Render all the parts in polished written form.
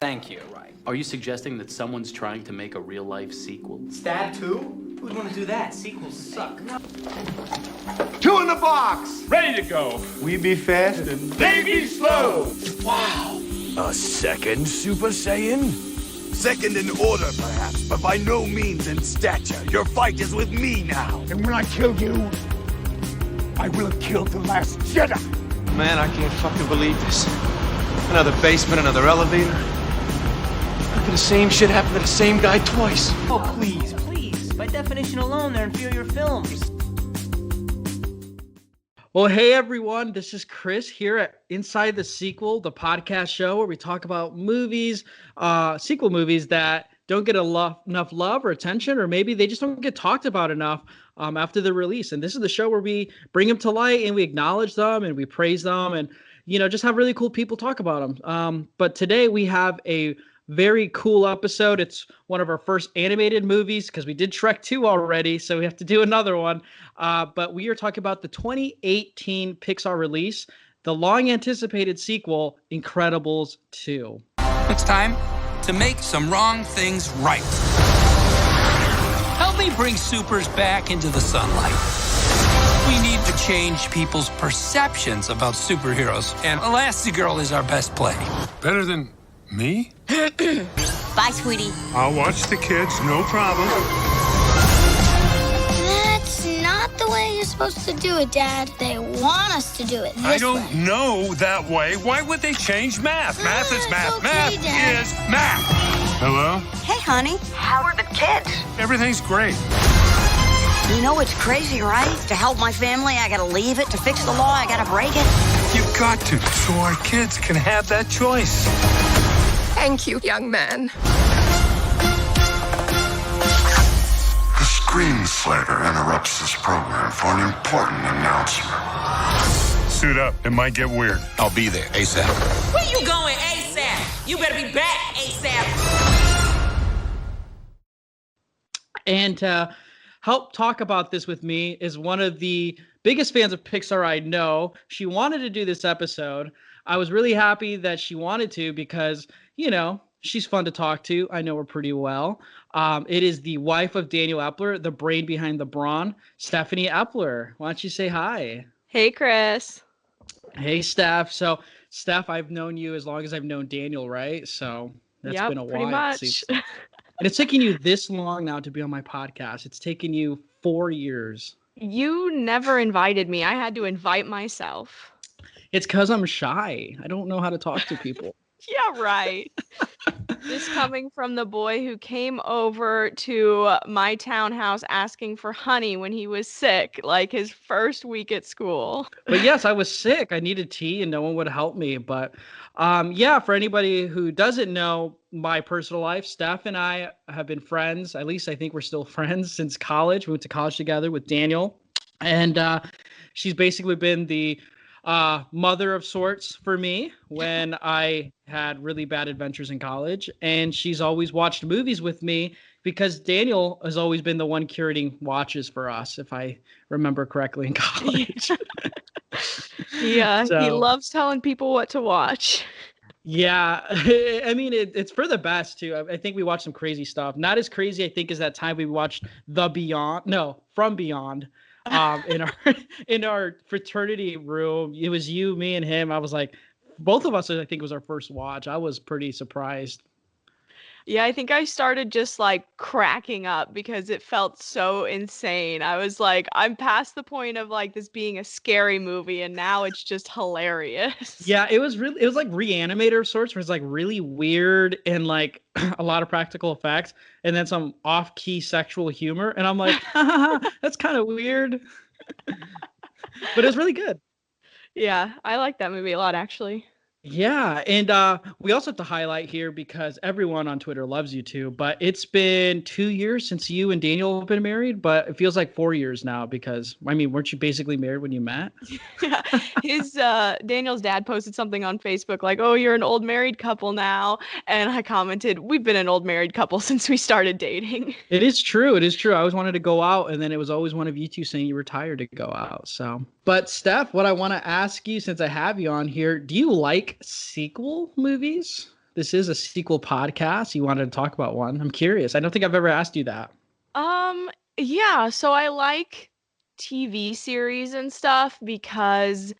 Thank you. Right. Are you suggesting that someone's trying to make a real-life sequel? Stab 2? Who'd want to do that? Sequels suck. 2 in the box! Ready to go. We be fast and They be slow. Wow. A second Super Saiyan? Second in order, perhaps, but by no means in stature. Your fight is with me now. And when I kill you, I will have killed the last Jedi. Man, I can't fucking believe this. Another basement, another elevator. How could the same shit happen to the same guy twice? Oh, please, please. By definition alone, they're inferior films. Well, hey everyone, this is Chris here at Inside the Sequel, the podcast show where we talk about movies, sequel movies that don't get enough love or attention, or maybe they just don't get talked about enough after the release. And this is the show where we bring them to light and we acknowledge them and we praise them and, just have really cool people talk about them. But today we have a very cool episode. It's one of our first animated movies because we did Shrek 2 already, so we have to do another one. But we are talking about the 2018 Pixar release, the long-anticipated sequel, Incredibles 2. It's time to make some wrong things right. Help me bring supers back into the sunlight. We need to change people's perceptions about superheroes, and Elastigirl is our best play. Better than me? Bye, sweetie. I'll watch the kids, no problem. That's not the way you're supposed to do it, Dad. They want us to do it this I don't way. know that way. Why would they change math? Math is math. okay, Math Dad. is math. Hello? Hey, honey. How are the kids? Everything's great. You know it's crazy, right? To help my family, I gotta leave it. To fix the law, I gotta break it. You got to, so our kids can have that choice. Thank you, young man. The screenslaver interrupts this program for an important announcement. Suit up. It might get weird. I'll be there ASAP. Where you going ASAP? You better be back ASAP. And to help talk about this with me is one of the biggest fans of Pixar I know. She wanted to do this episode. I was really happy that she wanted to because, she's fun to talk to. I know her pretty well. It is the wife of Daniel Epler, the brain behind the brawn, Stephanie Epler. Why don't you say hi? Hey, Chris. Hey, Steph. So, Steph, I've known you as long as I've known Daniel, right? So that's been a while. Pretty much. And it's taken you this long now to be on my podcast. It's taken you 4 years. You never invited me. I had to invite myself. It's because I'm shy. I don't know how to talk to people. Yeah, right. This coming from the boy who came over to my townhouse asking for honey when he was sick, like his first week at school. But yes, I was sick. I needed tea and no one would help me. But for anybody who doesn't know my personal life, Steph and I have been friends. At least I think we're still friends since college. We went to college together with Daniel. And she's basically been the mother of sorts for me when I had really bad adventures in college. And she's always watched movies with me because Daniel has always been the one curating watches for us, if I remember correctly, in college. Yeah, he loves telling people what to watch. Yeah, I mean, it's for the best, too. I think we watched some crazy stuff. Not as crazy, I think, as that time we watched From Beyond. In our fraternity room. It was you, me, and him. I was like, both of us, I think, was our first watch. I was pretty surprised. Yeah, I think I started just like cracking up because it felt so insane. I was like, I'm past the point of like this being a scary movie, and now it's just hilarious. Yeah, it was like Reanimator of sorts, where it's like really weird and like a lot of practical effects, and then some off-key sexual humor. And I'm like, that's kind of weird. But it's really good. Yeah, I like that movie a lot, actually. Yeah, and we also have to highlight here because everyone on Twitter loves you too, but it's been 2 years since you and Daniel have been married, but it feels like 4 years now because, I mean, weren't you basically married when you met? Yeah, Daniel's dad posted something on Facebook like, oh, you're an old married couple now, and I commented, we've been an old married couple since we started dating. It is true. I always wanted to go out, and then it was always one of you two saying you were tired to go out, so. But Steph, what I want to ask you since I have you on here, do you like sequel movies? This is a sequel podcast. You wanted to talk about one. I'm curious. I don't think I've ever asked you that. Yeah, so I like TV series and stuff because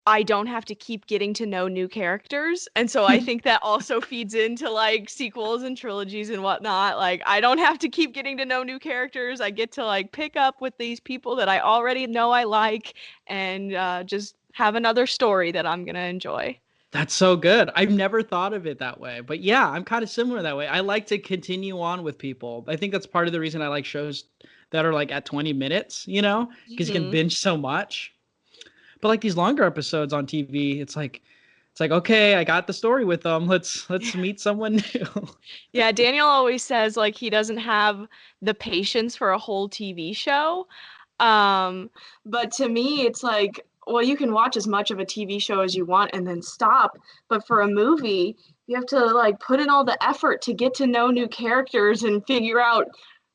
I don't have to keep getting to know new characters. And so I think that also feeds into like sequels and trilogies and whatnot. Like I don't have to keep getting to know new characters. I get to like pick up with these people that I already know I like and just have another story that I'm going to enjoy. That's so good. I've never thought of it that way. But yeah, I'm kind of similar that way. I like to continue on with people. I think that's part of the reason I like shows that are like at 20 minutes, you know, because you can binge so much. But like these longer episodes on TV, it's like, okay, I got the story with them. Let's meet someone new. Yeah, Daniel always says like he doesn't have the patience for a whole TV show. But to me, it's like, well, you can watch as much of a TV show as you want and then stop. But for a movie, you have to like put in all the effort to get to know new characters and figure out,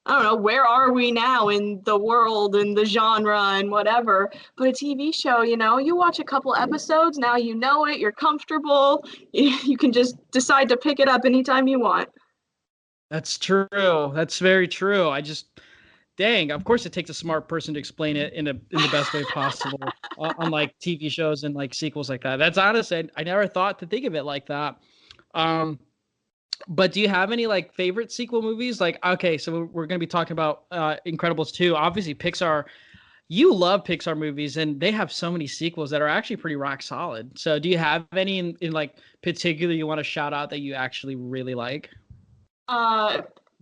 I don't know, where are we now in the world and the genre and whatever. But a TV show, you know, you watch a couple episodes, now you know it, you're comfortable. You can just decide to pick it up anytime you want. That's true. That's very true. Dang, of course it takes a smart person to explain it in the best way possible on like TV shows and like sequels like that. That's honestly, I never thought to think of it like that. But do you have any like favorite sequel movies? Like, okay, so we're going to be talking about Incredibles 2. Obviously, Pixar, you love Pixar movies and they have so many sequels that are actually pretty rock solid. So do you have any in like particular you want to shout out that you actually really like?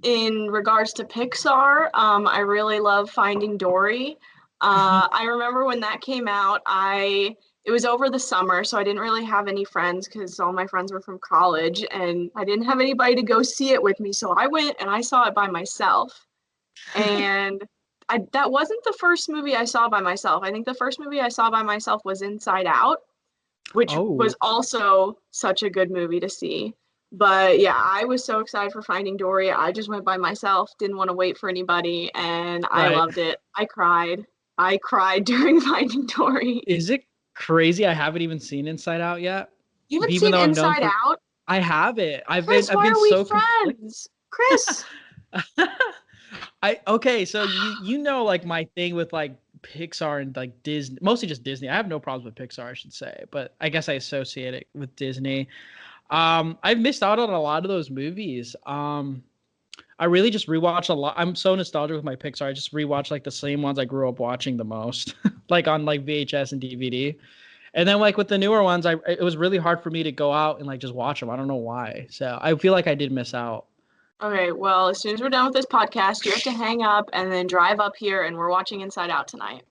In regards to Pixar, I really love Finding Dory. I remember when that came out, it was over the summer, so I didn't really have any friends because all my friends were from college, and I didn't have anybody to go see it with me. So I went and I saw it by myself. And that wasn't the first movie I saw by myself. I think the first movie I saw by myself was Inside Out, which was also such a good movie to see. But yeah, I was so excited for Finding Dory. I just went by myself, didn't want to wait for anybody, and I loved it. I cried during Finding Dory. Is it crazy? I haven't even seen Inside Out yet. You haven't seen Inside Out? I have it. I've Chris, been why are we so friends? Chris. Okay, so you know like my thing with like Pixar and like Disney, mostly just Disney. I have no problems with Pixar, I should say, but I guess I associate it with Disney. I've missed out on a lot of those movies. I really just rewatch a lot. I'm so nostalgic with my Pixar. I just rewatch like the same ones I grew up watching the most, like on like VHS and DVD. And then like with the newer ones, it was really hard for me to go out and like just watch them. I don't know why. So I feel like I did miss out. Okay, well, as soon as we're done with this podcast, you have to hang up and then drive up here, and we're watching Inside Out tonight.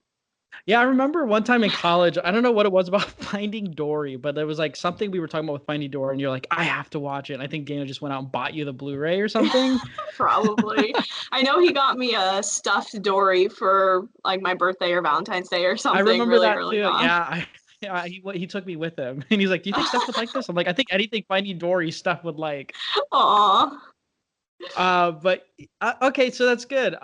Yeah, I remember one time in college, I don't know what it was about Finding Dory, but there was like something we were talking about with Finding Dory, and you're like, I have to watch it. And I think Dana just went out and bought you the Blu-ray or something. Probably. I know he got me a stuffed Dory for like my birthday or Valentine's Day or something. I remember really that early too. on. Yeah, he took me with him, and he's like, "Do you think Steph would like this?" I'm like, "I think anything Finding Dory Steph would like." Aww. But okay, so that's good.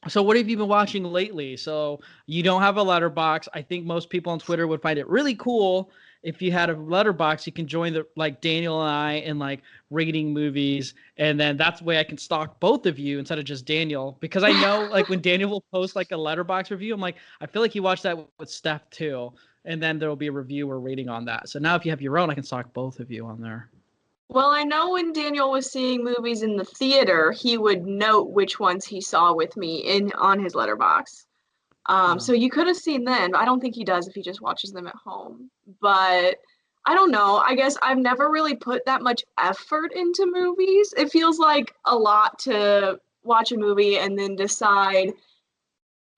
So what have you been watching lately? So you don't have a letterbox. I think most people on Twitter would find it really cool if you had a letterbox. You can join the like Daniel and I in like rating movies, and then that's the way I can stalk both of you instead of just Daniel, because I know like when Daniel will post like a letterbox review, I'm like, I feel like he watched that with Steph too, and then there will be a review or rating on that. So now if you have your own, I can stalk both of you on there. Well, I know when Daniel was seeing movies in the theater, he would note which ones he saw with me on his letterbox. So you could have seen them. I don't think he does if he just watches them at home. But I don't know. I guess I've never really put that much effort into movies. It feels like a lot to watch a movie and then decide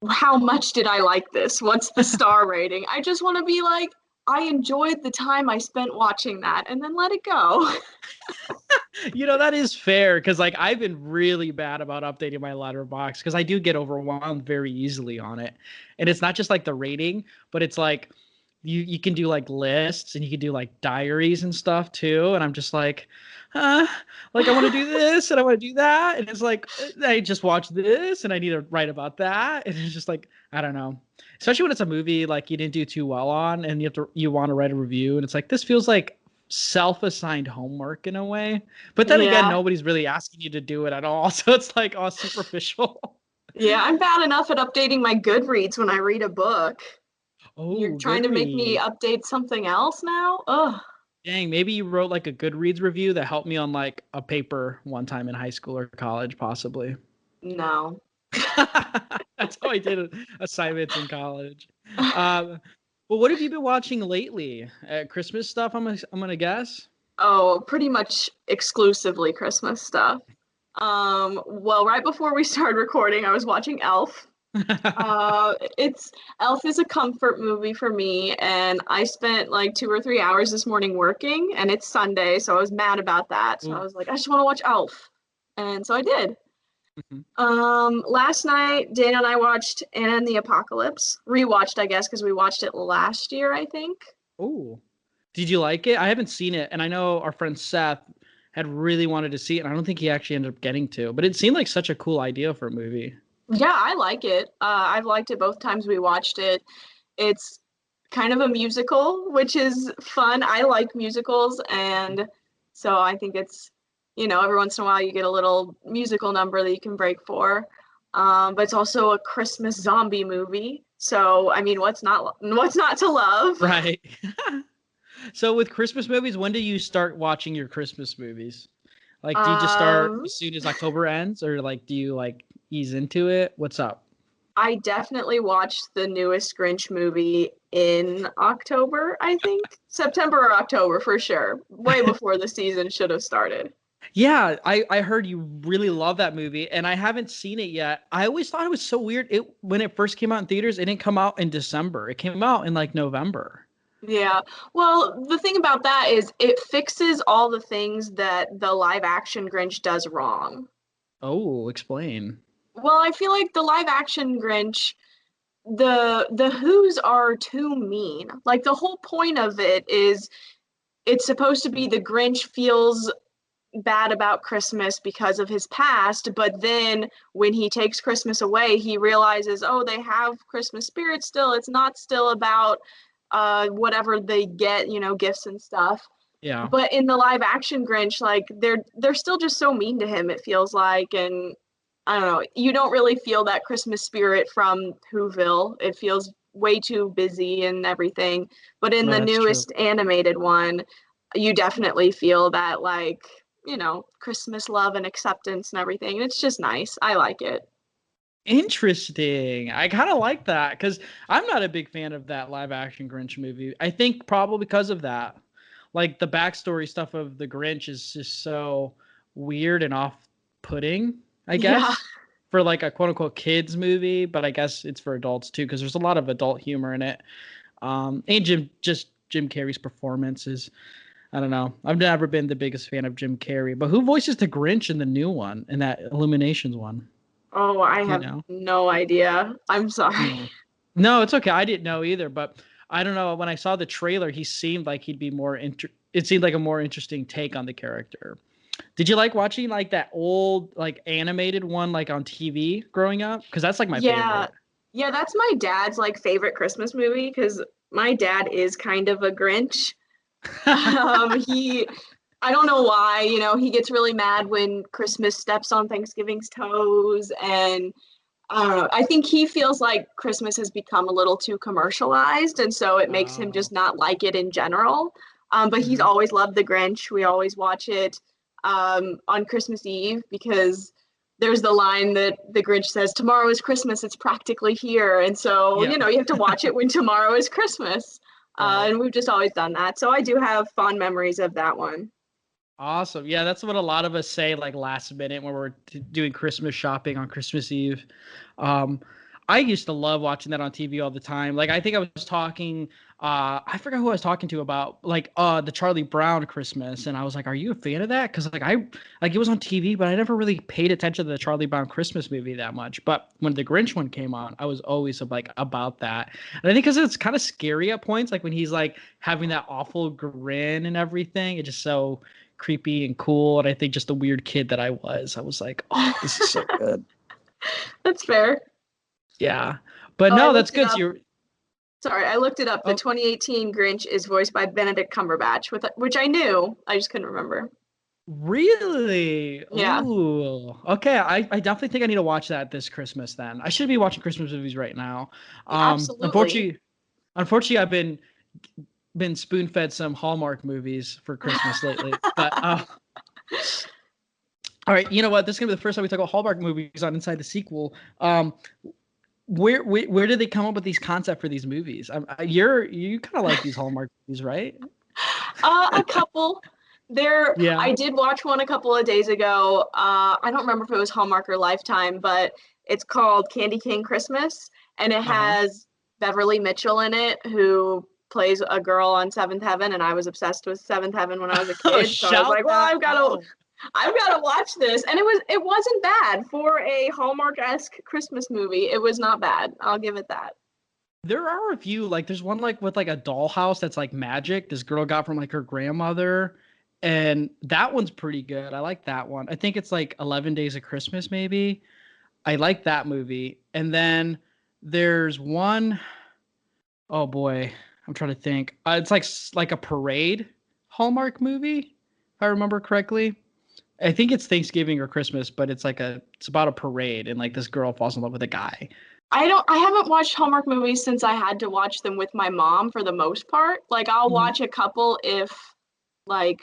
how much did I like this? What's the star rating? I just want to be like, I enjoyed the time I spent watching that, and then let it go. You know, that is fair, because like I've been really bad about updating my letterbox because I do get overwhelmed very easily on it. And it's not just like the rating, but it's like you can do like lists and you can do like diaries and stuff too. And I'm just like I want to do this and I want to do that. And it's like, I just watched this and I need to write about that. And it's just like, I don't know. Especially when it's a movie like you didn't do too well on and you want to write a review. And it's like, this feels like self-assigned homework in a way. But then again, nobody's really asking you to do it at all. So it's like all superficial. Yeah, I'm bad enough at updating my Goodreads when I read a book. Oh, You're trying to make me Goodreads. update something else now? Ugh. Dang, maybe you wrote like a Goodreads review that helped me on like a paper one time in high school or college, possibly. No. That's how I did assignments in college. Well, what have you been watching lately? Christmas stuff, I'm gonna guess. Oh, pretty much exclusively Christmas stuff. Well, right before we started recording, I was watching Elf. Elf is a comfort movie for me, and I spent like 2 or 3 hours this morning working, and it's Sunday, so I was mad about that. So I was like, I just want to watch Elf, and so I did. Last night, Dana and I watched Anna and the Apocalypse. Rewatched, I guess, because we watched it last year, I think. Oh, did you like it? I haven't seen it, and I know our friend Seth had really wanted to see it, and I don't think he actually ended up getting to. But it seemed like such a cool idea for a movie. Yeah, I like it. I've liked it both times we watched it. It's kind of a musical, which is fun. I like musicals, and so I think it's, every once in a while you get a little musical number that you can break for. But it's also a Christmas zombie movie. So, I mean, what's not to love? Right. So with Christmas movies, when do you start watching your Christmas movies? Like, do you just start as soon as October ends, or like, do you like ease into it? What's up? I definitely watched the newest Grinch movie in October, I think. September or October for sure. Way before the season should have started. Yeah, I heard you really love that movie, and I haven't seen it yet. I always thought it was so weird. When it first came out in theaters, it didn't come out in December. It came out in like November. Yeah. Well, the thing about that is it fixes all the things that the live action Grinch does wrong. Oh, explain. Well, I feel like the live action Grinch, the Who's are too mean. Like the whole point of it is it's supposed to be the Grinch feels bad about Christmas because of his past, but then when he takes Christmas away, he realizes, oh, they have Christmas spirit still. It's not still about whatever they get, gifts and stuff. Yeah. But in the live action Grinch, like they're still just so mean to him, it feels like, and I don't know, you don't really feel that Christmas spirit from Whoville. It feels way too busy and everything. But in the newest animated one, you definitely feel that, like, Christmas love and acceptance and everything. And it's just nice. I like it. Interesting. I kind of like that because I'm not a big fan of that live action Grinch movie. I think probably because of that. Like the backstory stuff of the Grinch is just so weird and off-putting, I guess, for like a quote-unquote kids movie. But I guess it's for adults too because there's a lot of adult humor in it. And Jim Carrey's performance is, I don't know. I've never been the biggest fan of Jim Carrey. But who voices the Grinch in the new one, in that Illuminations one? Oh, I have no idea. I'm sorry. No, it's okay. I didn't know either, but I don't know. When I saw the trailer, he seemed like he'd be more it seemed like a more interesting take on the character. Did you like watching like that old like animated one like on TV growing up? Because that's like my favorite. Yeah, that's my dad's like favorite Christmas movie because my dad is kind of a Grinch. I don't know why, he gets really mad when Christmas steps on Thanksgiving's toes, and I don't know. I think he feels like Christmas has become a little too commercialized, and so it makes him just not like it in general. But he's always loved The Grinch. We always watch it on Christmas Eve because there's the line that the Grinch says, "Tomorrow is Christmas, it's practically here." And so, you have to watch it when tomorrow is Christmas. And we've just always done that. So I do have fond memories of that one. Awesome. Yeah, that's what a lot of us say like last minute when we're doing Christmas shopping on Christmas Eve. I used to love watching that on TV all the time. Like I think I was talking, I forgot who I was talking to about like the Charlie Brown Christmas, and I was like, "Are you a fan of that?" Because it was on TV, but I never really paid attention to the Charlie Brown Christmas movie that much. But when the Grinch one came on, I was always like about that. And I think because it's kind of scary at points, like when he's like having that awful grin and everything, it's just so creepy and cool. And I think just the weird kid that I was like, "Oh, this is so good." That's fair. Yeah, but no, that's good. So Sorry, I looked it up. The 2018 Grinch is voiced by Benedict Cumberbatch, which I knew. I just couldn't remember. Really? Yeah. Ooh. Okay, I definitely think I need to watch that this Christmas then. I should be watching Christmas movies right now. Absolutely. Unfortunately, I've been spoon-fed some Hallmark movies for Christmas lately. But all right, you know what? This is gonna be the first time we talk about Hallmark movies on Inside the Sequel. Where did they come up with these concepts for these movies? You kind of like these Hallmark movies, right? A couple. Yeah. I did watch one a couple of days ago. I don't remember if it was Hallmark or Lifetime, but it's called Candy Cane Christmas, and it has Beverly Mitchell in it, who plays a girl on Seventh Heaven, and I was obsessed with Seventh Heaven when I was a kid. So I was like, well, I've got to watch this, and it wasn't bad for a Hallmark-esque Christmas movie. It was not bad. I'll give it that. There are a few, like there's one like with like a dollhouse that's like magic this girl got from like her grandmother, and that one's pretty good. I like that one. I think it's like 11 Days of Christmas maybe. I like that movie. And then there's one, oh boy, I'm trying to think. It's like a parade Hallmark movie, if I remember correctly. I think it's Thanksgiving or Christmas, but it's about a parade, and like this girl falls in love with a guy. I haven't watched Hallmark movies since I had to watch them with my mom for the most part. Like I'll watch a couple if like,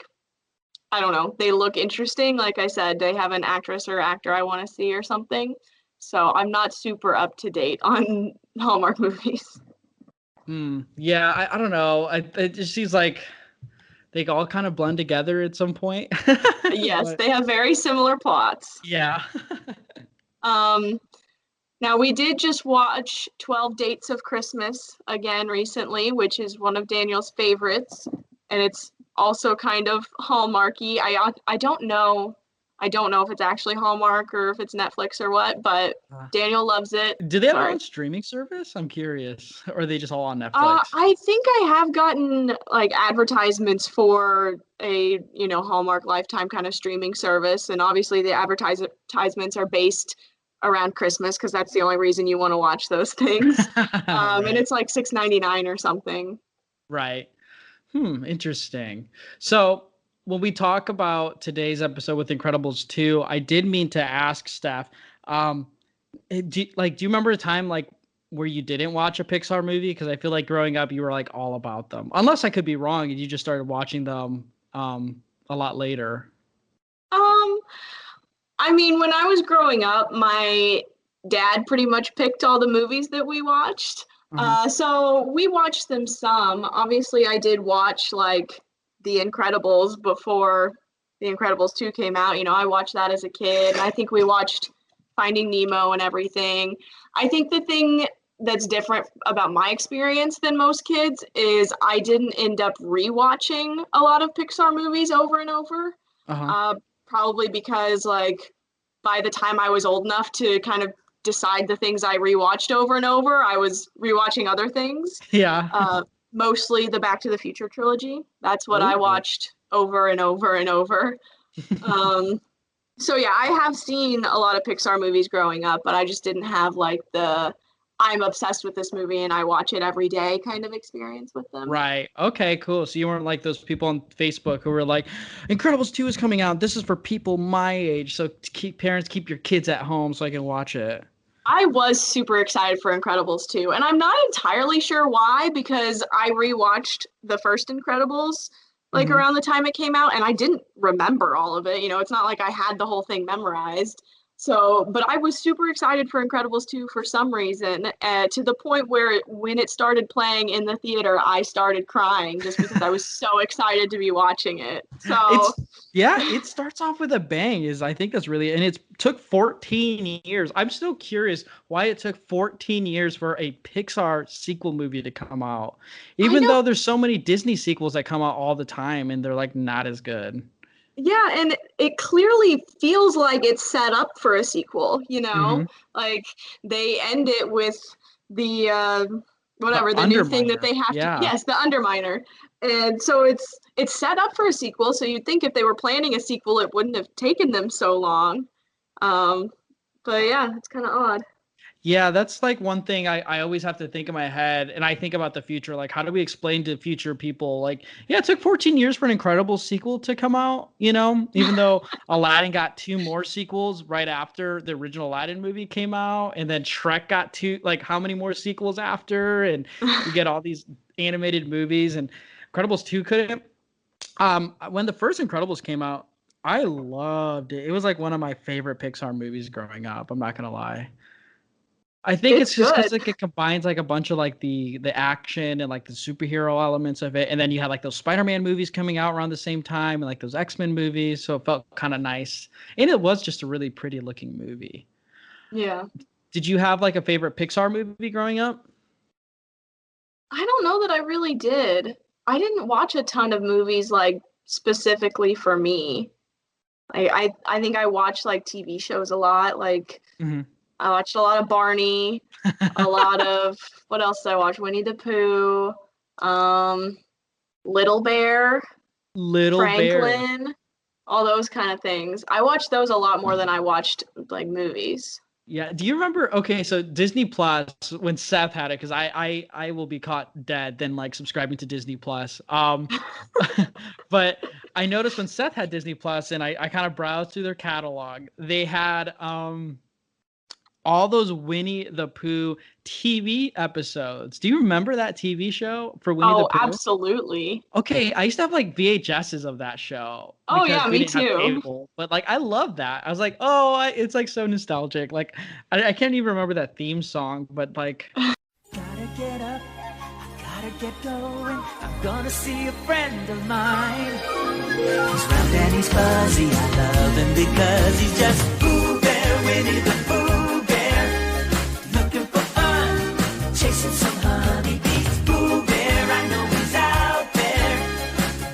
I don't know, they look interesting. Like I said, they have an actress or actor I want to see or something. So I'm not super up to date on Hallmark movies. Yeah, I don't know. It just seems like they all kind of blend together at some point. Yes, they have very similar plots. Yeah. Now we did just watch 12 Dates of Christmas again recently, which is one of Daniel's favorites, and it's also kind of Hallmarky. I don't know if it's actually Hallmark or if it's Netflix or what, but Daniel loves it. Do they have their own streaming service? I'm curious. Or are they just all on Netflix? I think I have gotten like advertisements for a, Hallmark Lifetime kind of streaming service. And obviously the advertisements are based around Christmas because that's the only reason you want to watch those things. Right. And it's like $6.99 or something. Right. Interesting. So when we talk about today's episode with Incredibles 2, I did mean to ask Stef, do you remember a time like where you didn't watch a Pixar movie? Because I feel like growing up you were like all about them. Unless I could be wrong and you just started watching them a lot later. I mean, when I was growing up, my dad pretty much picked all the movies that we watched. So we watched them some. Obviously, I did watch like The Incredibles before The Incredibles 2 came out. I watched that as a kid. And I think we watched Finding Nemo and everything. I think the thing that's different about my experience than most kids is I didn't end up rewatching a lot of Pixar movies over and over. Probably because like by the time I was old enough to kind of decide the things I rewatched over and over, I was rewatching other things. Yeah. Mostly the Back to the Future trilogy. That's what I watched over and over and over. So yeah, I have seen a lot of Pixar movies growing up, but I just didn't have like the I'm obsessed with this movie and I watch it every day kind of experience with them. Right. Okay, cool. So you weren't like those people on Facebook who were like, Incredibles 2 is coming out. This is for people my age. So keep your kids at home so I can watch it. I was super excited for Incredibles 2, and I'm not entirely sure why, because I rewatched the first Incredibles like around the time it came out, and I didn't remember all of it. It's not like I had the whole thing memorized. So, but I was super excited for Incredibles 2 for some reason, to the point where when it started playing in the theater, I started crying just because I was so excited to be watching it. So it starts off with a bang. I think that's really, and it took 14 years. I'm still curious why it took 14 years for a Pixar sequel movie to come out, even though there's so many Disney sequels that come out all the time and they're like not as good. Yeah, and it clearly feels like it's set up for a sequel, like they end it with the the new thing that they have to, yes, the Underminer. And so it's set up for a sequel. So you'd think if they were planning a sequel, it wouldn't have taken them so long. But yeah, it's kind of odd. Yeah, that's like one thing I always have to think in my head, and I think about the future. Like, how do we explain to future people? Like, yeah, it took 14 years for an incredible sequel to come out, even though Aladdin got 2 more sequels right after the original Aladdin movie came out, and then Shrek got 2, like, how many more sequels after? And you get all these animated movies, and Incredibles 2 couldn't. When the first Incredibles came out, I loved it. It was like one of my favorite Pixar movies growing up. I'm not gonna lie. I think it's just because like it combines like a bunch of like the action and like the superhero elements of it, and then you had like those Spider-Man movies coming out around the same time, and like those X-Men movies, so it felt kind of nice, and it was just a really pretty looking movie. Yeah. Did you have like a favorite Pixar movie growing up? I don't know that I really did. I didn't watch a ton of movies like specifically for me. I think I watched like TV shows a lot. Like I watched a lot of Barney, a lot of what else did I watch? Winnie the Pooh, Little Bear, Franklin, all those kind of things. I watched those a lot more than I watched like movies. Yeah. Do you remember? Okay, so Disney Plus, when Seth had it, because I will be caught dead than like subscribing to Disney Plus. But I noticed when Seth had Disney Plus, and I kind of browsed through their catalog, they had all those Winnie the Pooh TV episodes. Do you remember that TV show for Winnie the Pooh? Oh, absolutely. Okay, I used to have like VHSs of that show. Oh yeah, me didn't have too. cable, but like I love that. I was like, oh, it's like so nostalgic. Like I can't even remember that theme song, but like. Gotta get up, I gotta get going. I'm gonna see a friend of mine. He's round and he's fuzzy, I love him because he's just Pooh Bear, Winnie the Pooh Bear. Looking for fun, chasing some honeybees. Pooh Bear, I know he's out there.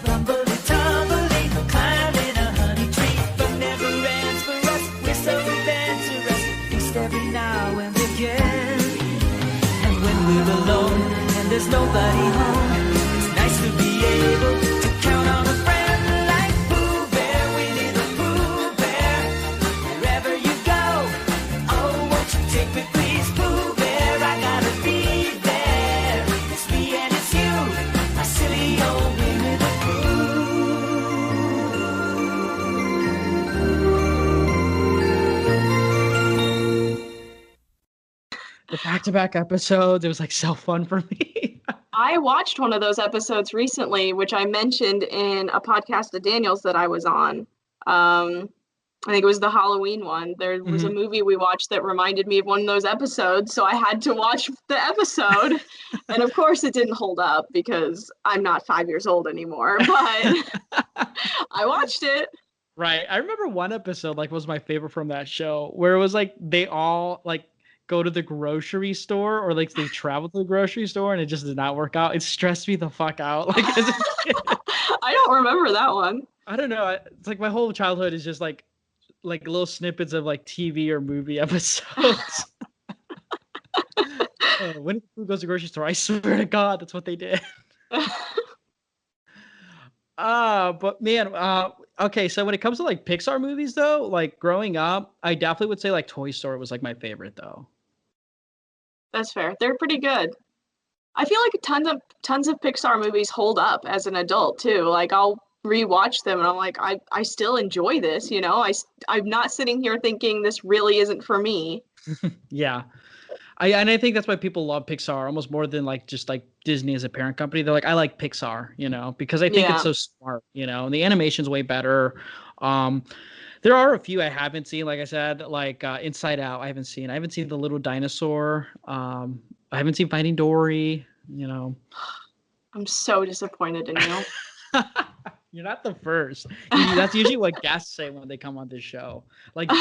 Rumbly tumbly, climbing a honey tree, but never ends for us. We're so adventurous, feast every now and again. And when we're alone and there's nobody home, it's nice to be able to count on a friend like Pooh Bear, Winnie the Pooh Bear. Wherever you go, oh, won't you take me please, Pooh Bear, I gotta be there. It's me and it's you, my silly old Winnie the The back-to-back episodes, it was like so fun for me. I watched one of those episodes recently, which I mentioned in a podcast of Daniel's that I was on. I think it was the Halloween one. There was a movie we watched that reminded me of one of those episodes, so I had to watch the episode. And of course it didn't hold up because I'm not 5 years old anymore, but I watched it. Right. I remember one episode like was my favorite from that show where it was like they all like go to the grocery store, or like they travel to the grocery store, and it just did not work out. It stressed me the fuck out. Like as a kid. I don't remember that one. I don't know. It's like my whole childhood is just like little snippets of like TV or movie episodes. When who goes to the grocery store, I swear to God, that's what they did. But man, okay, so when it comes to like Pixar movies though, like growing up, I definitely would say like Toy Story was like my favorite though. That's fair. They're pretty good. I feel like tons of Pixar movies hold up as an adult too. Like I'll rewatch them and I'm like, I still enjoy this, you know? I'm not sitting here thinking this really isn't for me. Yeah. I think that's why people love Pixar almost more than like just like Disney as a parent company. They're like, I like Pixar, you know, because I think it's so smart, you know, and the animation's way better. There are a few I haven't seen, like I said, like Inside Out. I haven't seen The Little Dinosaur. I haven't seen Finding Dory, you know. I'm so disappointed in you. You're not the first. That's usually what guests say when they come on this show. Like,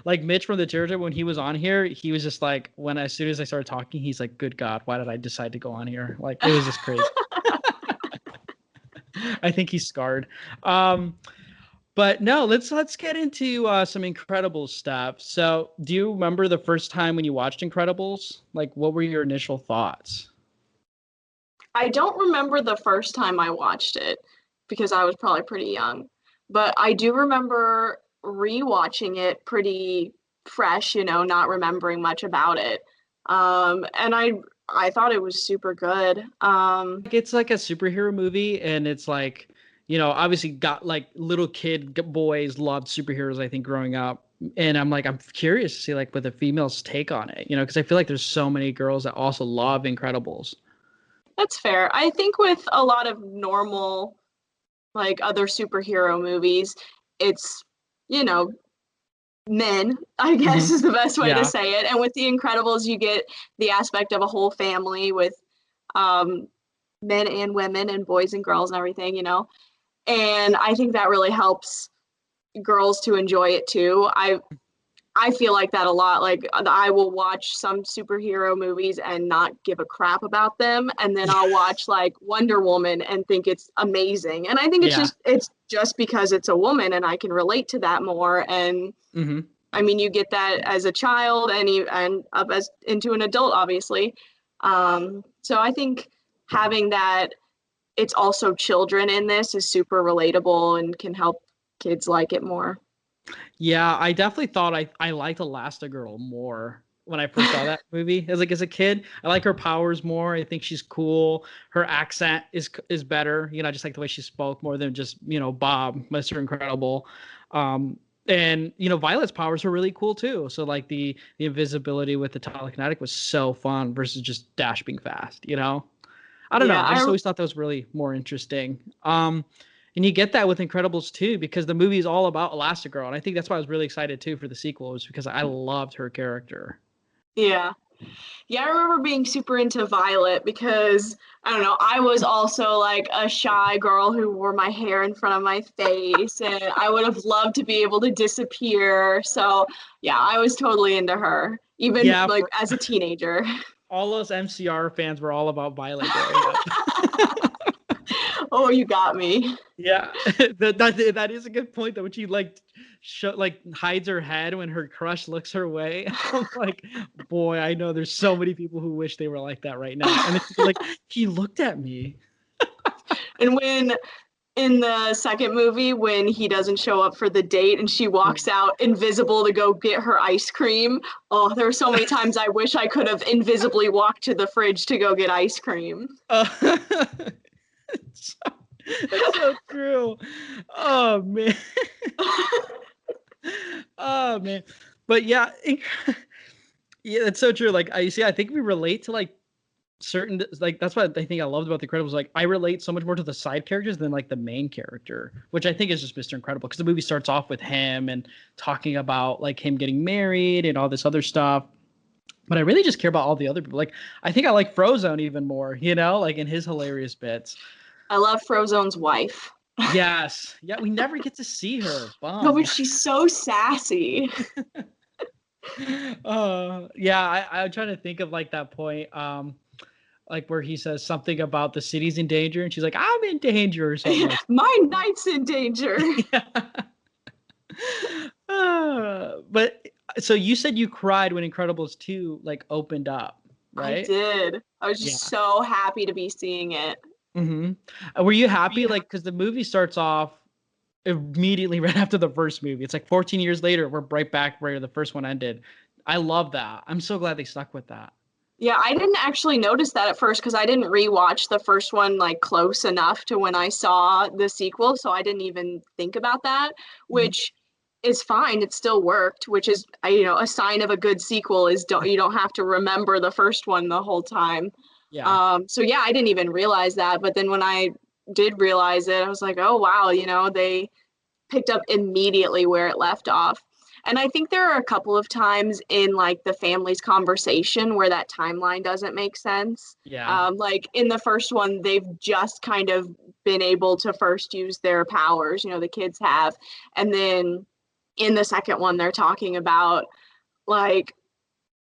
like Mitch from the territory, when he was on here, he was just like, as soon as I started talking, he's like, good God, why did I decide to go on here? Like, it was just crazy. I think he's scarred. But no, let's get into some Incredibles stuff. So do you remember the first time when you watched Incredibles? Like, what were your initial thoughts? I don't remember the first time I watched it because I was probably pretty young. But I do remember rewatching it pretty fresh, you know, not remembering much about it. And I thought it was super good. It's like a superhero movie, and it's like, you know, obviously got like little boys loved superheroes, I think, growing up. And I'm curious to see like what the females take on it, you know, because I feel like there's so many girls that also love Incredibles. That's fair. I think with a lot of normal, like other superhero movies, it's, you know, men, I guess is the best way to say it. And with The Incredibles, you get the aspect of a whole family with men and women and boys and girls and everything, you know. And I think that really helps girls to enjoy it too. I feel like that a lot. Like I will watch some superhero movies and not give a crap about them, and then I'll watch like Wonder Woman and think it's amazing. And I think it's just because it's a woman and I can relate to that more. And I mean, you get that as a child and up as into an adult, obviously. So I think having that it's also children in this is super relatable and can help kids like it more. Yeah, I definitely thought I liked Elastigirl more when I first saw that movie. As a kid, I like her powers more. I think she's cool. Her accent is better. You know, I just like the way she spoke more than just, you know, Bob, Mr. Incredible. And you know, Violet's powers are really cool too. So like the invisibility with the telekinetic was so fun versus just Dash being fast. You know, I don't know. I just always thought that was really more interesting. And you get that with Incredibles too, because the movie is all about Elastigirl. And I think that's why I was really excited too for the sequel, was because I loved her character. Yeah. Yeah, I remember being super into Violet because, I don't know, I was also like a shy girl who wore my hair in front of my face, and I would have loved to be able to disappear. So yeah, I was totally into her, even like as a teenager. All those MCR fans were all about Violet growing up. Oh, you got me. Yeah, that is a good point though. When she hides her head when her crush looks her way, I'm like, boy, I know there's so many people who wish they were like that right now. And it's like, he looked at me. And when in the second movie, when he doesn't show up for the date and she walks out invisible to go get her ice cream, oh, there were so many times I wish I could have invisibly walked to the fridge to go get ice cream. That's so true. Oh man. Oh man. But yeah, that's so true. Like I think we relate to like certain, like that's what I think I loved about The Incredibles. Like I relate so much more to the side characters than like the main character, which I think is just Mr. Incredible, because the movie starts off with him and talking about like him getting married and all this other stuff. But I really just care about all the other people. Like I think I like Frozone even more, you know, like in his hilarious bits. I love Frozone's wife. Yes. Yeah, we never get to see her. Bum. No, but she's so sassy. Yeah, I'm trying to think of like that point, like where he says something about the city's in danger, and she's like, "I'm in danger" or something. Like my knight's in danger. But so you said you cried when Incredibles 2 like opened up, right? I did. I was just so happy to be seeing it. Were you happy? Like, because the movie starts off immediately right after the first movie. It's like 14 years later, we're right back where the first one ended. I love that. I'm so glad they stuck with that. Yeah, I didn't actually notice that at first because I didn't rewatch the first one like close enough to when I saw the sequel, so I didn't even think about that, which is fine. It still worked, which is, you know, a sign of a good sequel is you don't have to remember the first one the whole time. Yeah. So yeah, I didn't even realize that. But then when I did realize it, I was like, oh wow, you know, they picked up immediately where it left off. And I think there are a couple of times in like the family's conversation where that timeline doesn't make sense. Yeah. Like in the first one, they've just kind of been able to first use their powers, you know, the kids have. And then in the second one, they're talking about like,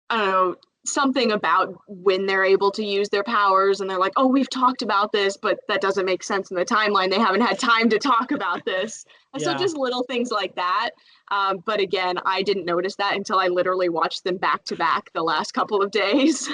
I don't know, something about when they're able to use their powers, and they're like, oh, we've talked about this, but that doesn't make sense in the timeline. They haven't had time to talk about this. So just little things like that. But again, I didn't notice that until I literally watched them back to back the last couple of days.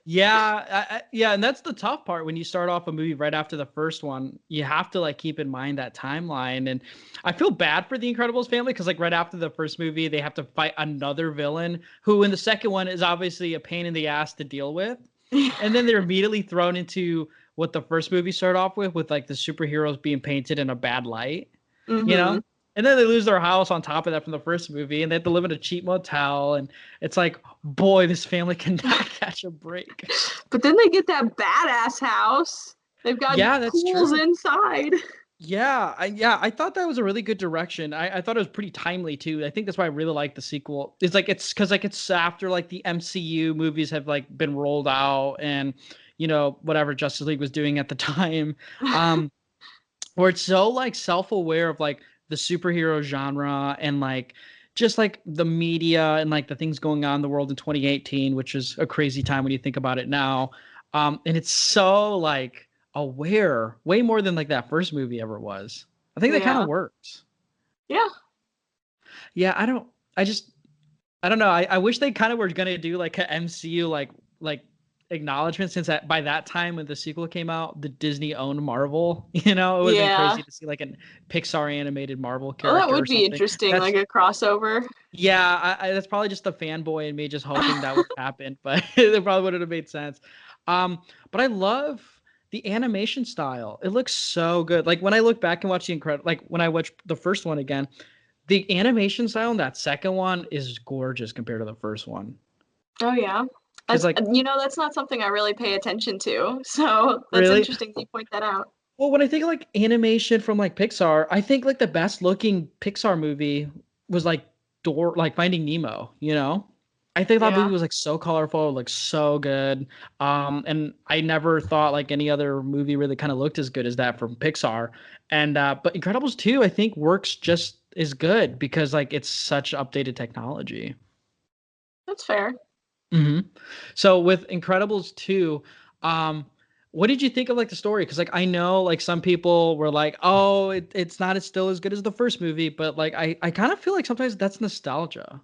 Yeah, and that's the tough part when you start off a movie right after the first one. You have to like keep in mind that timeline, and I feel bad for the Incredibles family because like right after the first movie, they have to fight another villain who in the second one is obviously a pain in the ass to deal with, and then they're immediately thrown into what the first movie started off with like the superheroes being painted in a bad light, you know. And then they lose their house on top of that from the first movie, and they have to live in a cheap motel. And it's like, boy, this family cannot catch a break. But then they get that badass house. They've got pools inside. I thought that was a really good direction. I thought it was pretty timely too. I think that's why I really like the sequel. It's because it's after like the MCU movies have like been rolled out, and you know whatever Justice League was doing at the time, where it's so like self-aware of like the superhero genre and like just like the media and like the things going on in the world in 2018, which is a crazy time when you think about it now. And it's so like aware, way more than like that first movie ever was. I think that kind of works. Yeah. I don't know. I wish they kind of were gonna do like an MCU like acknowledgement, since that by that time when the sequel came out, the Disney owned Marvel. You know, it would have been crazy to see like a Pixar animated Marvel character. That would be interesting, like a crossover. Yeah, that's probably just the fanboy in me just hoping that would happen, but it probably wouldn't have made sense. But I love the animation style. It looks so good. Like when I look back and watch when I watch the first one again, the animation style in that second one is gorgeous compared to the first one. Oh yeah. That's, like, you know, that's not something I really pay attention to. So that's interesting that you point that out. Well, when I think of like animation from like Pixar, I think like the best looking Pixar movie was like Finding Nemo, you know? I think that movie was like so colorful, like so good. And I never thought like any other movie really kind of looked as good as that from Pixar. And but Incredibles 2, I think works just as good because like it's such updated technology. That's fair. So with Incredibles 2, what did you think of like the story? Because like I know like some people were like, oh, it's not still as good as the first movie, but like I kind of feel like sometimes that's nostalgia.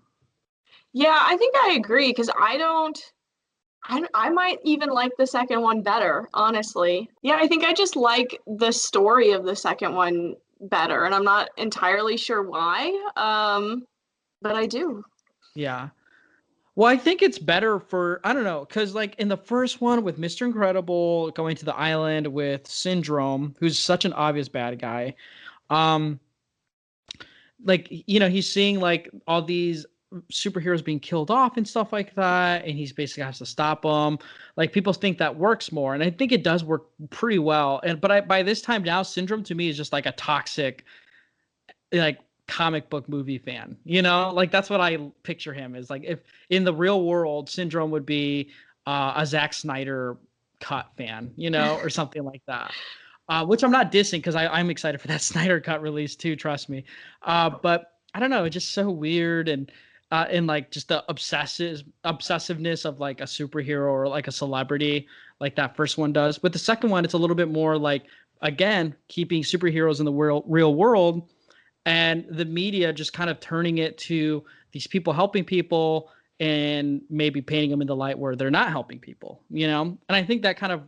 Yeah, I think I agree because I might even like the second one better, honestly. Yeah, I think I just like the story of the second one better, and I'm not entirely sure why, but I do. Yeah. Well, I think it's better for, I don't know, because like in the first one with Mr. Incredible going to the island with Syndrome, who's such an obvious bad guy, like, you know, he's seeing like all these superheroes being killed off and stuff like that, and he's basically has to stop them. Like people think that works more, and I think it does work pretty well. But by this time now, Syndrome to me is just like a toxic, like comic book movie fan, you know, like that's what I picture him as. Like if in the real world Syndrome would be a Zack Snyder cut fan, you know, or something like that, which I'm not dissing because I'm excited for that Snyder cut release too, trust me. But I don't know, it's just so weird, and like just the obsessiveness of like a superhero or like a celebrity like that first one does. With the second one, it's a little bit more like, again, keeping superheroes in the real world, and the media just kind of turning it to these people helping people and maybe painting them in the light where they're not helping people, you know? And I think that kind of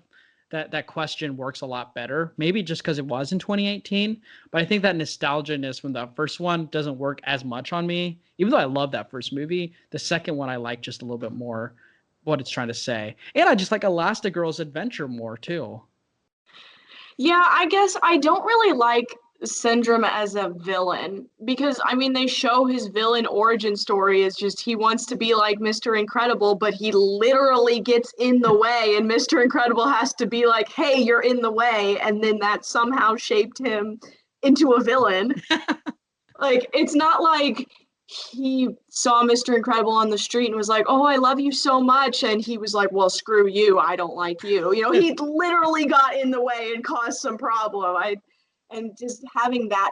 that question works a lot better, maybe just because it was in 2018. But I think that nostalgia-ness from the first one doesn't work as much on me. Even though I love that first movie, the second one I like just a little bit more what it's trying to say. And I just like Elastigirl's adventure more too. Yeah, I guess I don't really like Syndrome as a villain because I mean they show his villain origin story is just he wants to be like Mr. Incredible, but he literally gets in the way, and Mr. Incredible has to be like, hey, you're in the way, and then that somehow shaped him into a villain. Like it's not like he saw Mr. Incredible on the street and was like, oh, I love you so much, and he was like, well, screw you, I don't like you, you know. He literally got in the way and caused some problem. And just having that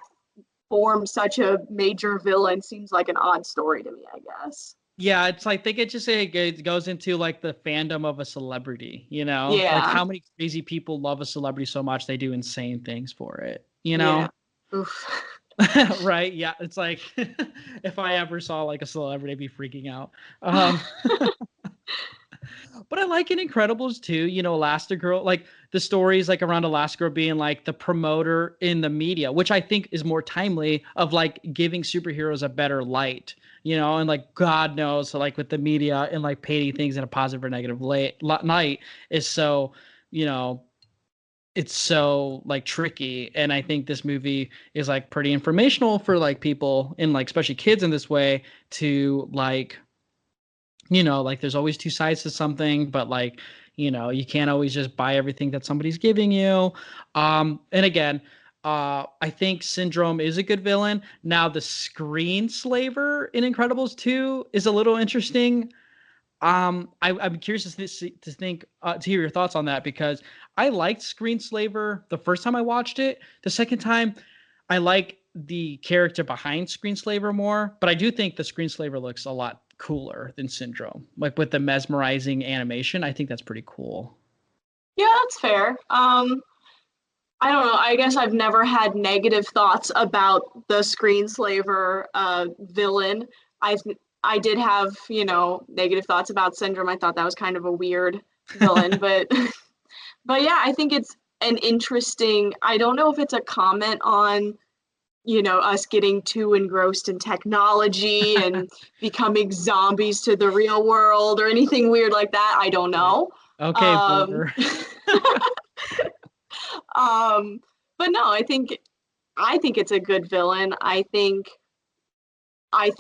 form such a major villain seems like an odd story to me, I guess. Yeah, it's like they could just say it goes into like the fandom of a celebrity, you know? Yeah. Like how many crazy people love a celebrity so much they do insane things for it, you know? Yeah. Oof. Right? Yeah, it's like if I ever saw like a celebrity, I'd be freaking out. But But I like in Incredibles too, you know, Elastigirl, like the stories like around Elastigirl being like the promoter in the media, which I think is more timely of like giving superheroes a better light, you know, and like God knows, so like with the media and like painting things in a positive or negative light is so, you know, it's so like tricky. And I think this movie is like pretty informational for like people and like especially kids in this way to like, you know, like there's always two sides to something, but like, you know, you can't always just buy everything that somebody's giving you. And again, I think Syndrome is a good villain. Now the screen slaver in Incredibles 2 is a little interesting. I'm curious to hear your thoughts on that, because I liked Screenslaver the first time I watched it. The second time, I like the character behind Screenslaver more, but I do think the Screenslaver looks a lot cooler than Syndrome. Like with the mesmerizing animation, I think that's pretty cool. Yeah, that's fair. I don't know. I guess I've never had negative thoughts about the Screenslaver villain. I did have, you know, negative thoughts about Syndrome. I thought that was kind of a weird villain, but yeah, I think it's an interesting, I don't know if it's a comment on, you know, us getting too engrossed in technology and becoming zombies to the real world or anything weird like that. I don't know. Okay, Boomer. But no, I think it's a good villain. I think I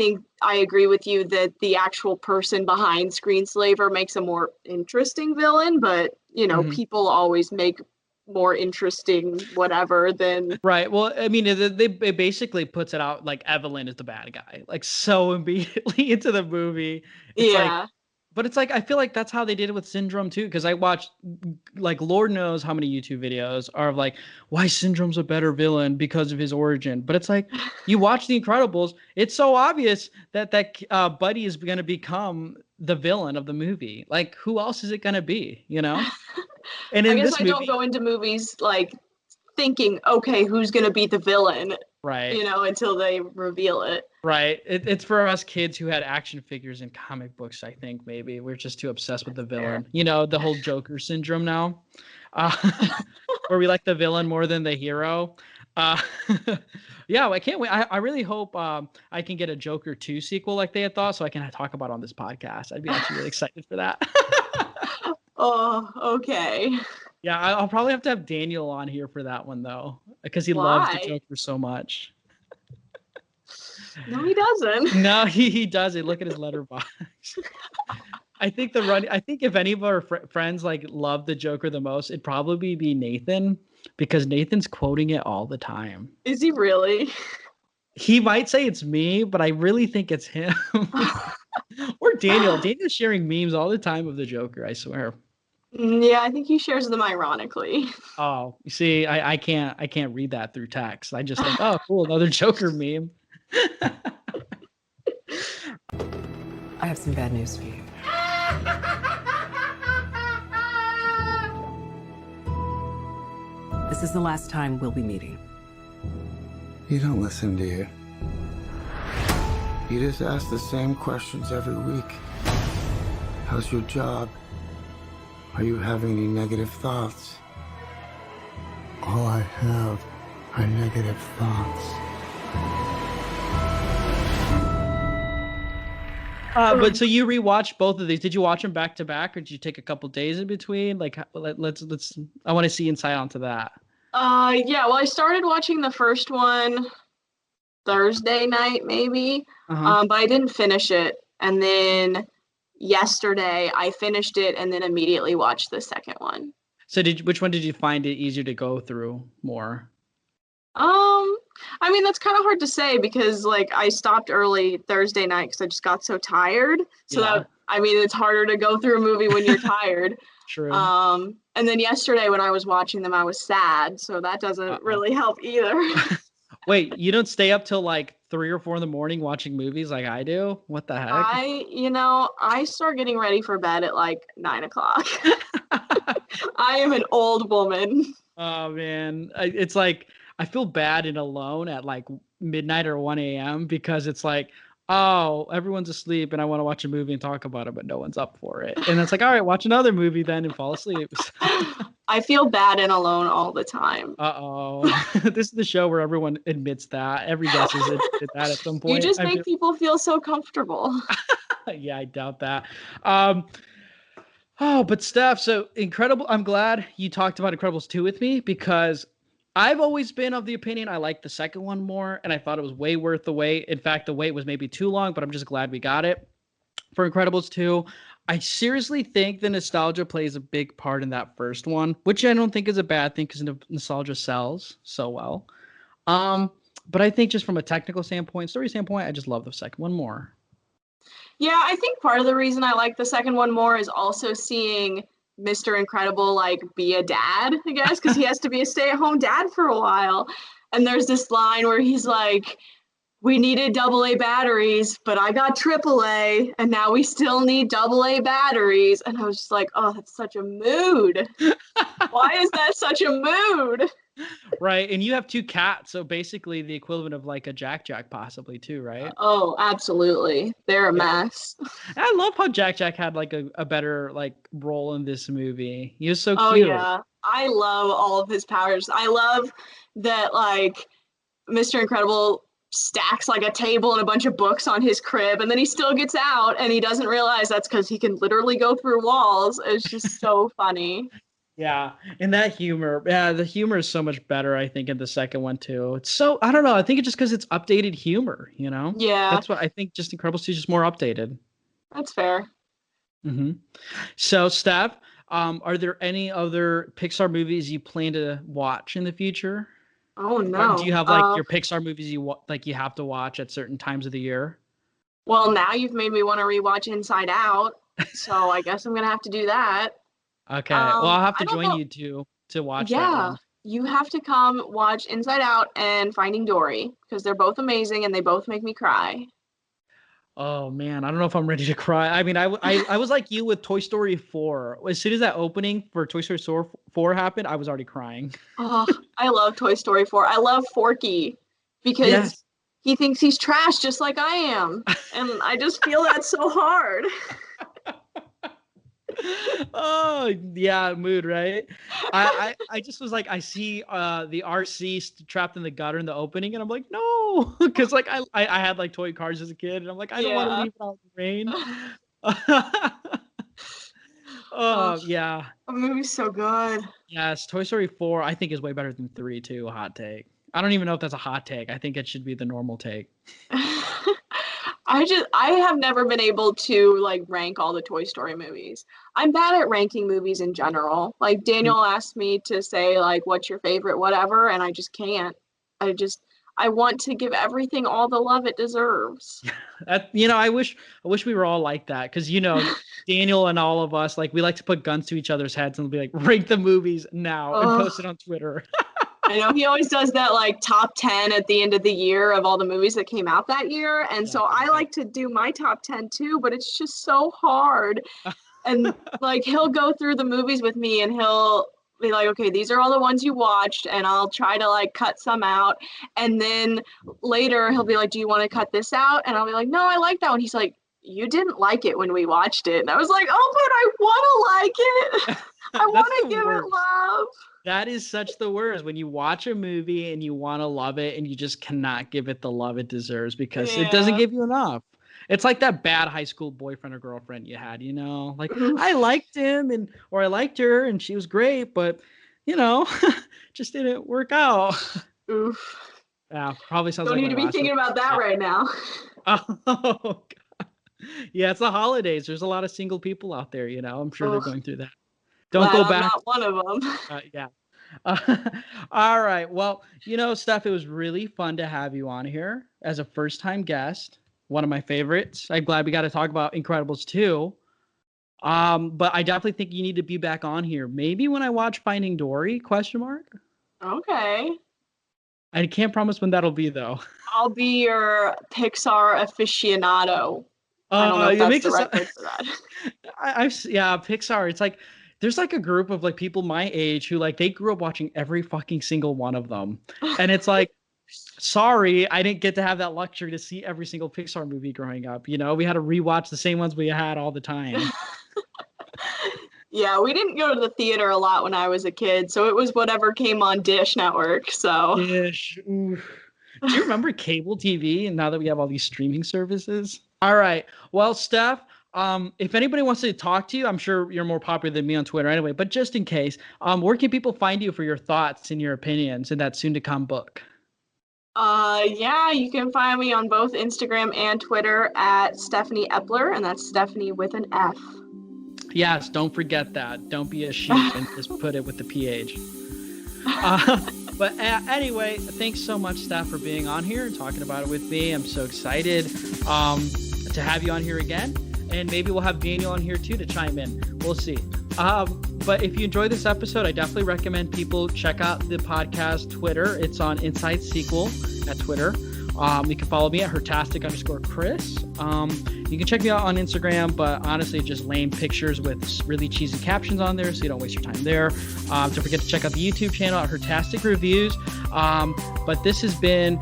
agree with you that the actual person behind Screenslaver makes a more interesting villain, but you know, people always make more interesting whatever than right. Well, I mean, it basically puts it out like Evelyn is the bad guy, like so immediately into the movie. It's like, but it's like I feel like that's how they did it with Syndrome too, because I watched like Lord knows how many YouTube videos are of like why Syndrome's a better villain because of his origin. But it's like you watch The Incredibles, it's so obvious that Buddy is going to become the villain of the movie. Like who else is it going to be? You know. And in I guess this I movie, don't go into movies like thinking, okay, who's going to be the villain? Right. You know, until they reveal it. Right. It's for us kids who had action figures and comic books, I think, maybe. We're just too obsessed with the villain. You know, the whole Joker syndrome now. Where we like the villain more than the hero. Yeah, I can't wait. I really hope I can get a Joker 2 sequel like they had thought, so I can talk about it on this podcast. I'd be actually really excited for that. Oh, okay. Yeah, I'll probably have to have Daniel on here for that one, though, because he loves the Joker so much. No, he doesn't. No, he doesn't. Look at his letterbox. I think if any of our friends like love the Joker the most, it'd probably be Nathan, because Nathan's quoting it all the time. Is he really? He might say it's me, but I really think it's him. Or Daniel. Daniel's sharing memes all the time of the Joker, I swear. Yeah, I think he shares them ironically. Oh, you see, I can't read that through text. I just think, oh, cool, another Joker meme. I have some bad news for you. This is the last time we'll be meeting. You don't listen, do you? You just ask the same questions every week. How's your job? Are you having any negative thoughts? All I have are negative thoughts. But so you rewatched both of these. Did you watch them back to back, or did you take a couple days in between? Like, let's. I want to see insight onto that. Yeah. Well, I started watching the first one Thursday night, maybe, but I didn't finish it. And then yesterday, I finished it and then immediately watched the second one. So, which one did you find it easier to go through more? I mean, that's kind of hard to say because like I stopped early Thursday night because I just got so tired. So that, I mean, it's harder to go through a movie when you're tired. True. And then yesterday when I was watching them, I was sad. So that doesn't really help either. Wait, you don't stay up till like 3 or 4 in the morning watching movies like I do? What the heck? I start getting ready for bed at like 9 o'clock. I am an old woman. Oh man. It's like, I feel bad and alone at like midnight or 1 a.m. because it's like, oh, everyone's asleep and I want to watch a movie and talk about it, but no one's up for it. And it's like, all right, watch another movie then and fall asleep. I feel bad and alone all the time. Uh-oh. This is the show where everyone admits that. Every guest has admitted that at some point. You just make people feel so comfortable. Yeah, I doubt that. But Steph, so Incredible. I'm glad you talked about Incredibles 2 with me because I've always been of the opinion I liked the second one more, and I thought it was way worth the wait. In fact, the wait was maybe too long, but I'm just glad we got it for Incredibles 2. I seriously think the nostalgia plays a big part in that first one, which I don't think is a bad thing because nostalgia sells so well. But I think just from a technical standpoint, story standpoint, I just love the second one more. Yeah, I think part of the reason I like the second one more is also seeing Mr. Incredible like be a dad, I guess, because he has to be a stay-at-home dad for a while. And there's this line where he's like, we needed AA batteries, but I got AAA, and now we still need AA batteries. And I was just like, oh, that's such a mood. Why is that such a mood? Right, and you have 2 cats, so basically the equivalent of like a Jack possibly too, right? Oh, absolutely. They're a mess. I love how Jack had like a better like role in this movie. He was so Oh, cute. yeah. I love all of his powers. I love that like Mr. Incredible stacks like a table and a bunch of books on his crib, and then he still gets out and he doesn't realize that's because he can literally go through walls. It's just so funny. Yeah, and that humor, the humor is so much better, I think, in the second one too. It's so, I don't know, I think it's just because it's updated humor, you know? Yeah. That's what I think. Just Incredibles 2 is just more updated. That's fair. Mm-hmm. So, Steph, are there any other Pixar movies you plan to watch in the future? Oh no. Or do you have like your Pixar movies you have to watch at certain times of the year? Well, now you've made me want to rewatch Inside Out, so I guess I'm gonna have to do that. Okay. Well, I'll have to join you to watch that one. You have to come watch Inside Out and Finding Dory because they're both amazing and they both make me cry. Oh man, I don't know if I'm ready to cry. I mean, I was like you with Toy Story 4. As soon as that opening for Toy Story 4 happened, I was already crying. Oh, I love Toy Story 4. I love Forky because he thinks he's trash just like I am. And I just feel that so hard. Oh yeah, mood, right? I just was like, I see the RC trapped in the gutter in the opening, and I'm like, no, because like I had like toy cars as a kid, and I'm like, I don't want to leave it out in the rain. Oh yeah, the movie's so good. Yes, Toy Story 4 I think is way better than 3 too. Hot take. I don't even know if that's a hot take. I think it should be the normal take. I have never been able to like rank all the Toy Story movies. I'm bad at ranking movies in general. Like Daniel asked me to say like what's your favorite whatever, and I just can't. I want to give everything all the love it deserves. I wish we were all like that because Daniel and all of us, like, we like to put guns to each other's heads and be like, rank the movies now and post it on Twitter. I know he always does that like top 10 at the end of the year of all the movies that came out that year. And so I like to do my top 10 too, but it's just so hard. And like he'll go through the movies with me and he'll be like, okay, these are all the ones you watched, and I'll try to like cut some out. And then later he'll be like, do you want to cut this out? And I'll be like, no, I like that one. He's like, you didn't like it when we watched it. And I was like, oh, but I want to like it. I want to give it love. That is such the worst when you watch a movie and you want to love it and you just cannot give it the love it deserves because it doesn't give you enough. It's like that bad high school boyfriend or girlfriend you had, like I liked him or I liked her and she was great, but just didn't work out. Oof. Yeah, probably sounds Don't like need to be thinking about that right now. Oh God. Yeah, it's the holidays. There's a lot of single people out there, I'm sure they're going through that. Don't go back. I'm not one of them. Yeah. All right. Well, Steph, it was really fun to have you on here as a first-time guest. One of my favorites. I'm glad we got to talk about Incredibles 2. But I definitely think you need to be back on here. Maybe when I watch Finding Dory, ? Okay. I can't promise when that'll be, though. I'll be your Pixar aficionado. I don't know if that's the right word for that. Pixar. It's like, there's like a group of like people my age who like they grew up watching every fucking single one of them. And it's like sorry, I didn't get to have that luxury to see every single Pixar movie growing up. You know, we had to rewatch the same ones we had all the time. Yeah, we didn't go to the theater a lot when I was a kid, so it was whatever came on Dish Network. So Dish. Oof. Do you remember cable TV? And now that we have all these streaming services. All right. Well, Steph, if anybody wants to talk to you, I'm sure you're more popular than me on Twitter anyway, but just in case, where can people find you for your thoughts and your opinions in that soon-to-come book? Yeah, you can find me on both Instagram and Twitter at Stephanie Epler, and that's Stephanie with an F. Yes, don't forget that. Don't be a sheep and just put it with the PH. But anyway, thanks so much, Steph, for being on here and talking about it with me. I'm so excited to have you on here again. And maybe we'll have Daniel on here too to chime in. We'll see. But if you enjoyed this episode, I definitely recommend people check out the podcast Twitter. It's on Inside Sequel at Twitter. You can follow me at Hertastic_Chris. You can check me out on Instagram, but honestly, just lame pictures with really cheesy captions on there, so you don't waste your time there. Don't forget to check out the YouTube channel at Hertastic Reviews. But this has been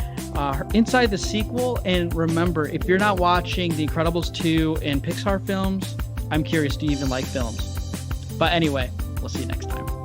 Inside the Sequel. And remember, if you're not watching The Incredibles 2 and Pixar films, I'm curious, do you even like films? But anyway, we'll see you next time.